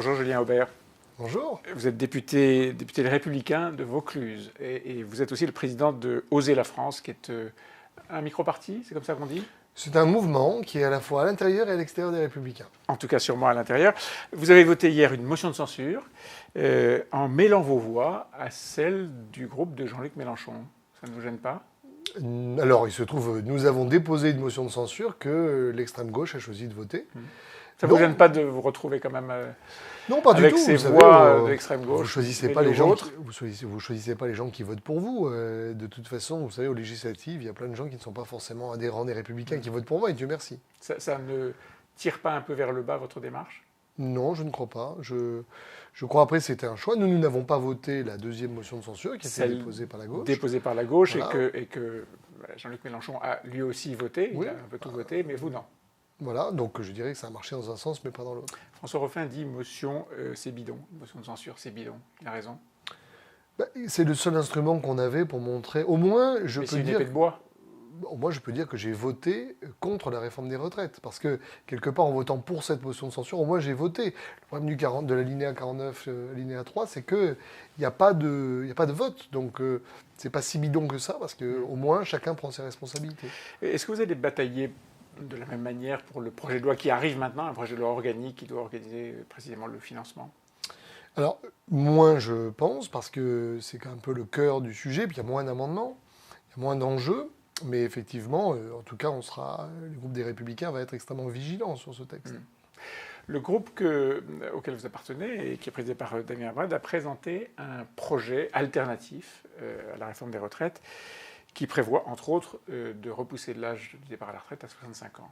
Bonjour Julien Aubert. Bonjour. Vous êtes député Les Républicains de Vaucluse et vous êtes aussi le président de Oser la France, qui est un micro-parti, c'est comme ça qu'on dit? C'est un mouvement qui est à la fois à l'intérieur et à l'extérieur des Républicains. En tout cas, sûrement à l'intérieur. Vous avez voté hier une motion de censure en mêlant vos voix à celles du groupe de Jean-Luc Mélenchon. Ça ne vous gêne pas? Alors, il se trouve, nous avons déposé une motion de censure que l'extrême gauche a choisi de voter. Ça ne vous gêne pas de vous retrouver quand même non, pas du avec tout. ces vous voix savez, de l'extrême gauche? Vous choisissez pas les gens. Vous choisissez pas les gens qui votent pour vous. De toute façon, vous savez, aux législatives, il y a plein de gens qui ne sont pas forcément adhérents des Républicains qui votent pour moi. Et Dieu merci. Ça ne tire pas un peu vers le bas votre démarche? Non, je ne crois pas. Je crois après c'était un choix. Nous n'avons pas voté la deuxième motion de censure qui a été déposée par la gauche. Déposée par la gauche, voilà. et que Jean-Luc Mélenchon a lui aussi voté. Oui. Il a un peu tout voté, mais vous non. Voilà, donc je dirais que ça a marché dans un sens, mais pas dans l'autre. François Ruffin dit motion, c'est bidon. Motion de censure, c'est bidon. Il a raison. C'est le seul instrument qu'on avait pour montrer. Au moins, je peux c'est une dire. épée de bois. Au moins, je peux dire que j'ai voté contre la réforme des retraites. Parce que, quelque part, en votant pour cette motion de censure, au moins, j'ai voté. Le problème de l'alinéa 49, alinéa 3, c'est qu'il n'y a pas de vote. Donc, c'est pas si bidon que ça, parce qu'au moins, chacun prend ses responsabilités. Est-ce que vous allez batailler de la même manière pour le projet de loi qui arrive maintenant, un projet de loi organique qui doit organiser précisément le financement? Alors, moins, je pense, parce que c'est un peu le cœur du sujet, puis il y a moins d'amendements, il y a moins d'enjeux. Mais effectivement, en tout cas, le groupe des Républicains va être extrêmement vigilant sur ce texte. Le groupe auquel vous appartenez, et qui est présidé par Damien Abad, a présenté un projet alternatif à la réforme des retraites qui prévoit, entre autres, de repousser l'âge du départ à la retraite à 65 ans.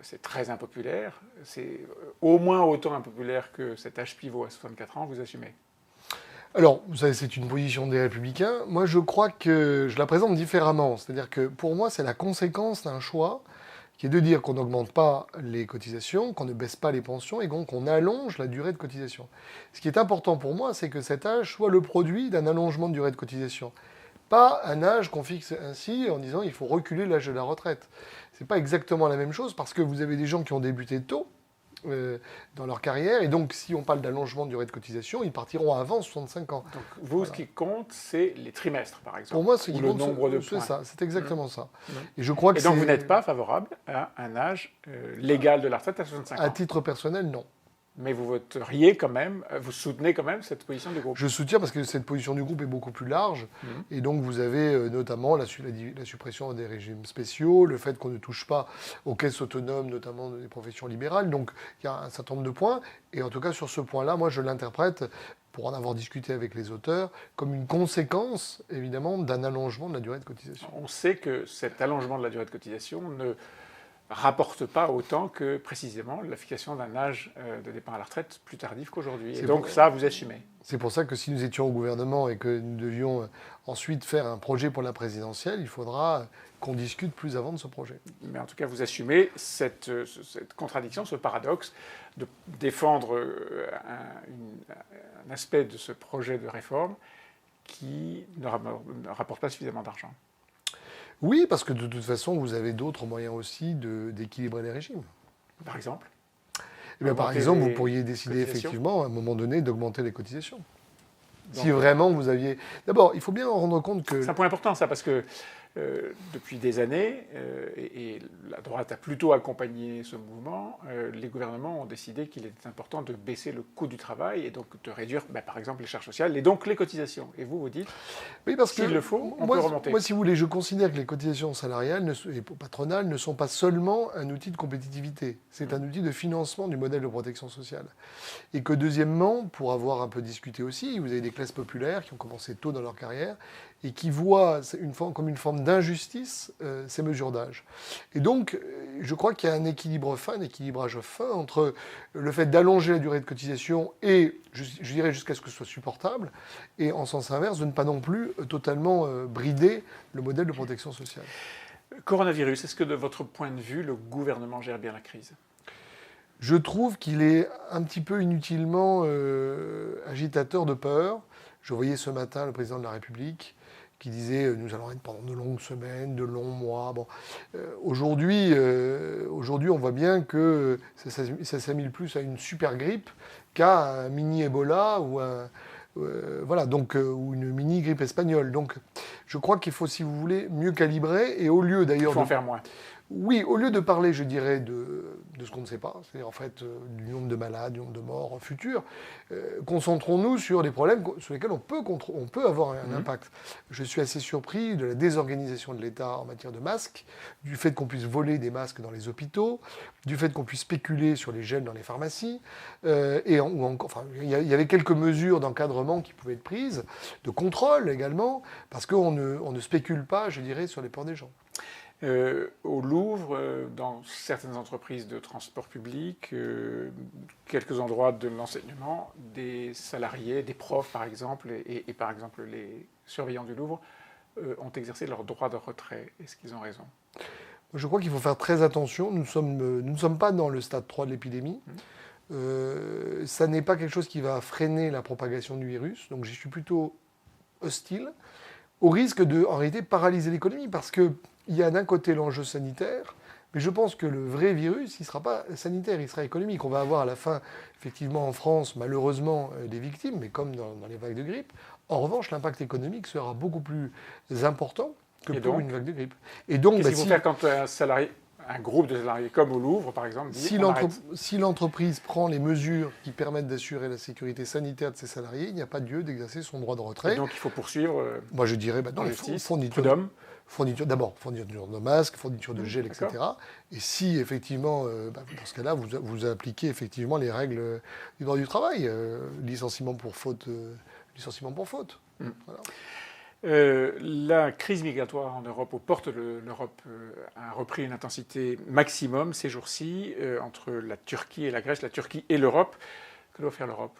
C'est très impopulaire. C'est au moins autant impopulaire que cet âge pivot à 64 ans. Vous assumez? Alors, vous savez, c'est une position des Républicains. Moi, je crois que je la présente différemment. C'est-à-dire que pour moi, c'est la conséquence d'un choix qui est de dire qu'on n'augmente pas les cotisations, qu'on ne baisse pas les pensions et donc qu'on allonge la durée de cotisation. Ce qui est important pour moi, c'est que cet âge soit le produit d'un allongement de durée de cotisation. Pas un âge qu'on fixe ainsi en disant il faut reculer l'âge de la retraite. C'est pas exactement la même chose parce que vous avez des gens qui ont débuté tôt dans leur carrière. Et donc, si on parle d'allongement de durée de cotisation, ils partiront avant 65 ans. Donc, vous, voilà. Ce qui compte, c'est les trimestres, par exemple. Pour moi, ce qui compte, le nombre de points. C'est ça, c'est exactement ça. Et donc, vous n'êtes pas favorable à un âge légal de la retraite à 65 ans? À titre personnel, non. Mais vous voteriez quand même, vous soutenez quand même cette position du groupe? Je soutiens parce que cette position du groupe est beaucoup plus large. Et donc vous avez notamment la suppression des régimes spéciaux, le fait qu'on ne touche pas aux caisses autonomes, notamment des professions libérales. Donc il y a un certain nombre de points. Et en tout cas sur ce point-là, moi je l'interprète, pour en avoir discuté avec les auteurs, comme une conséquence évidemment d'un allongement de la durée de cotisation. On sait que cet allongement de la durée de cotisation ne rapporte pas autant que précisément la fixation d'un âge de départ à la retraite plus tardif qu'aujourd'hui. Et donc ça, vous assumez. C'est pour ça que si nous étions au gouvernement et que nous devions ensuite faire un projet pour la présidentielle, il faudra qu'on discute plus avant de ce projet. Mais en tout cas, vous assumez cette contradiction, ce paradoxe de défendre un aspect de ce projet de réforme qui ne rapporte pas suffisamment d'argent. Oui, parce que de toute façon, vous avez d'autres moyens aussi d'équilibrer les régimes. Par exemple? Par exemple, vous pourriez décider effectivement, à un moment donné, d'augmenter les cotisations. Donc, si vraiment vous aviez... D'abord, il faut bien en rendre compte que... C'est un point important, ça, parce que depuis des années, et la droite a plutôt accompagné ce mouvement, les gouvernements ont décidé qu'il était important de baisser le coût du travail et donc de réduire, par exemple, les charges sociales et donc les cotisations. Et vous dites, s'il le faut, on peut remonter. Moi, si vous voulez, je considère que les cotisations salariales et patronales ne sont pas seulement un outil de compétitivité. C'est un outil de financement du modèle de protection sociale. Et que deuxièmement, pour avoir un peu discuté aussi, vous avez des classes populaires qui ont commencé tôt dans leur carrière et qui voient comme une forme d'injustice ces mesures d'âge. Et donc, je crois qu'il y a un équilibrage fin entre le fait d'allonger la durée de cotisation et, je dirais, jusqu'à ce que ce soit supportable, et en sens inverse, de ne pas non plus totalement brider le modèle de protection sociale. Coronavirus, est-ce que de votre point de vue, le gouvernement gère bien la crise ? Je trouve qu'il est un petit peu inutilement agitateur de peur. Je voyais ce matin le président de la République qui disait nous allons être pendant de longues semaines, de longs mois. Bon, aujourd'hui, on voit bien que ça s'assimile plus à une super grippe qu'à un mini Ebola ou ou une mini grippe espagnole. Donc, je crois qu'il faut, si vous voulez, mieux calibrer et au lieu d'ailleurs Il faut en faire moins. Oui, au lieu de parler, je dirais, de ce qu'on ne sait pas, c'est-à-dire en fait du nombre de malades, du nombre de morts futurs, concentrons-nous sur les problèmes sur lesquels on peut avoir un impact. Je suis assez surpris de la désorganisation de l'État en matière de masques, du fait qu'on puisse voler des masques dans les hôpitaux, du fait qu'on puisse spéculer sur les gels dans les pharmacies, il y avait quelques mesures d'encadrement qui pouvaient être prises, de contrôle également, parce qu'on ne spécule pas, je dirais, sur les peurs des gens. Au Louvre, dans certaines entreprises de transport public, quelques endroits de l'enseignement, des salariés, des profs par exemple, et par exemple les surveillants du Louvre, ont exercé leur droit de retrait. Est-ce qu'ils ont raison? Je crois qu'il faut faire très attention. Nous ne sommes pas dans le stade 3 de l'épidémie. Ça n'est pas quelque chose qui va freiner la propagation du virus. Donc j'y suis plutôt hostile, au risque de, en réalité, paralyser l'économie, parce qu'il y a d'un côté l'enjeu sanitaire, mais je pense que le vrai virus, il ne sera pas sanitaire, il sera économique. On va avoir à la fin, effectivement, en France, malheureusement, des victimes, mais comme dans les vagues de grippe. En revanche, l'impact économique sera beaucoup plus important que pour une vague de grippe. Et donc, qu'est-ce qu'il faut faire quand un groupe de salariés, comme au Louvre, par exemple, dit si l'entreprise prend les mesures qui permettent d'assurer la sécurité sanitaire de ses salariés, il n'y a pas lieu d'exercer son droit de retrait. Et donc, il faut poursuivre. Moi, je dirais, fourniture de masques, fourniture de gel, etc. Et si, effectivement, dans ce cas-là, vous appliquez effectivement les règles du droit du travail, licenciement pour faute. Voilà. La crise migratoire en Europe, aux portes de l'Europe, a repris une intensité maximum ces jours-ci entre la Turquie et la Grèce, la Turquie et l'Europe. Que doit faire l'Europe?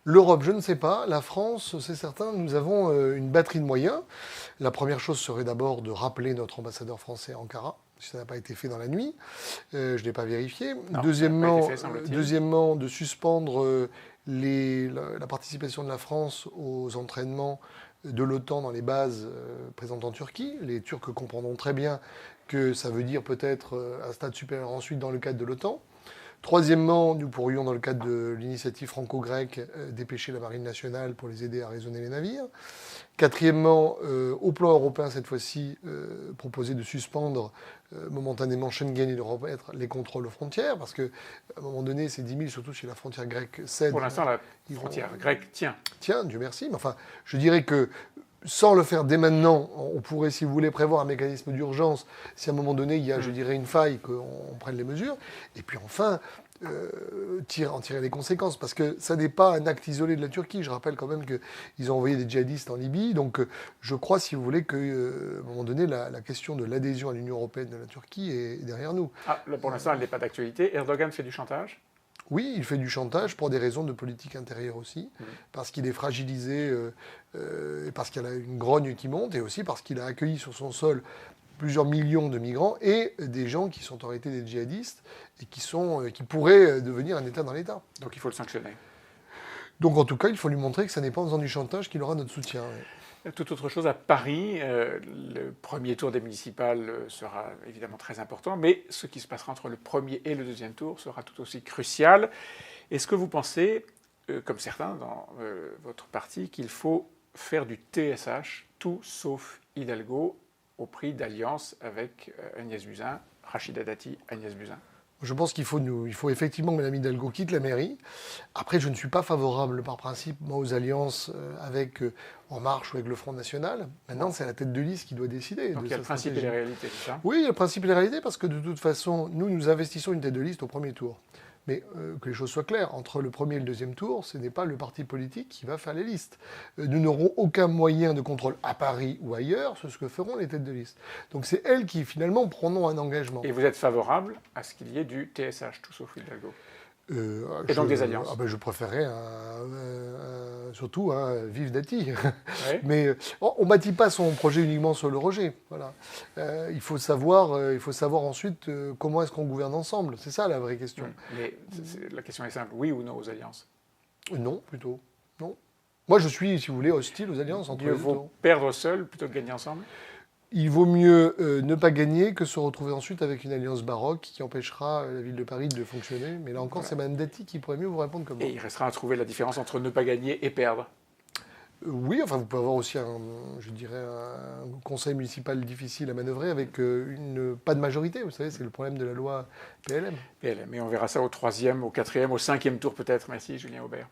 L'Europe, je ne sais pas. La France, c'est certain, nous avons une batterie de moyens. La première chose serait d'abord de rappeler notre ambassadeur français à Ankara, si ça n'a pas été fait dans la nuit. Je ne l'ai pas vérifié. Non, deuxièmement, de suspendre la participation de la France aux entraînements de l'OTAN dans les bases présentes en Turquie. Les Turcs comprendront très bien que ça veut dire peut-être un stade supérieur ensuite dans le cadre de l'OTAN. Troisièmement, nous pourrions, dans le cadre de l'initiative franco-grecque, dépêcher la marine nationale pour les aider à raisonner les navires. Quatrièmement, au plan européen, cette fois-ci, proposer de suspendre momentanément Schengen et de remettre les contrôles aux frontières, parce qu'à un moment donné, c'est 10 000, surtout si la frontière grecque cède. Pour l'instant, la frontière grecque tient. Tiens, Dieu merci. Mais enfin, je dirais que sans le faire dès maintenant, on pourrait, si vous voulez, prévoir un mécanisme d'urgence si à un moment donné, il y a, je dirais, une faille, qu'on prenne les mesures. Et puis enfin, en tirer les conséquences. Parce que ça n'est pas un acte isolé de la Turquie. Je rappelle quand même qu'ils ont envoyé des djihadistes en Libye. Donc je crois, si vous voulez, qu'à un moment donné, la question de l'adhésion à l'Union européenne de la Turquie est derrière nous. Là, pour l'instant, elle n'est pas d'actualité. Erdogan fait du chantage? Oui, il fait du chantage pour des raisons de politique intérieure aussi, parce qu'il est fragilisé, et parce qu'il y a une grogne qui monte, et aussi parce qu'il a accueilli sur son sol plusieurs millions de migrants et des gens qui sont en réalité des djihadistes et qui pourraient devenir un État dans l'État. Donc il faut le sanctionner. Donc en tout cas, il faut lui montrer que ce n'est pas en faisant du chantage qu'il aura notre soutien. Toute autre chose à Paris, le premier tour des municipales sera évidemment très important, mais ce qui se passera entre le premier et le deuxième tour sera tout aussi crucial. Est-ce que vous pensez, comme certains dans votre parti, qu'il faut faire du TSH, tout sauf Hidalgo, au prix d'alliance avec Agnès Buzyn, Rachida Dati, Agnès Buzyn? Je pense qu'il faut effectivement que Mme Hidalgo quitte la mairie. Après, je ne suis pas favorable par principe, moi, aux alliances avec En Marche ou avec le Front National. Maintenant, c'est la tête de liste qui doit décider. Donc il y a le principe et les réalités, c'est ça? Oui, il y a le principe et les réalités, parce que de toute façon, nous investissons une tête de liste au premier tour. Mais que les choses soient claires, entre le premier et le deuxième tour, ce n'est pas le parti politique qui va faire les listes. Nous n'aurons aucun moyen de contrôle à Paris ou ailleurs, c'est ce que feront les têtes de liste. Donc c'est elles qui finalement prendront un engagement. Et vous êtes favorable à ce qu'il y ait du TSH, tout sauf Hidalgo? Et donc des alliances? Je préférerais surtout vive Dati. Oui. Mais on ne bâtit pas son projet uniquement sur le rejet. Voilà. Il faut savoir ensuite comment est-ce qu'on gouverne ensemble. C'est ça la vraie question. Mais la question est simple, oui ou non aux alliances? Non, plutôt. Non. Moi, je suis, si vous voulez, hostile aux alliances entre Mieux les deux vaut tours. perdre seul plutôt que gagner ensemble? Il vaut mieux ne pas gagner que se retrouver ensuite avec une alliance baroque qui empêchera la ville de Paris de fonctionner. Mais là encore, Voilà. c'est Mme Dati qui pourrait mieux vous répondre que moi. Et il restera à trouver la différence entre ne pas gagner et perdre. Oui, enfin, vous pouvez avoir aussi je dirais, un conseil municipal difficile à manœuvrer avec pas de majorité. Vous savez, c'est le problème de la loi PLM. Mais on verra ça au 3e, au 4e, au 5e tour peut-être. Merci Julien Aubert.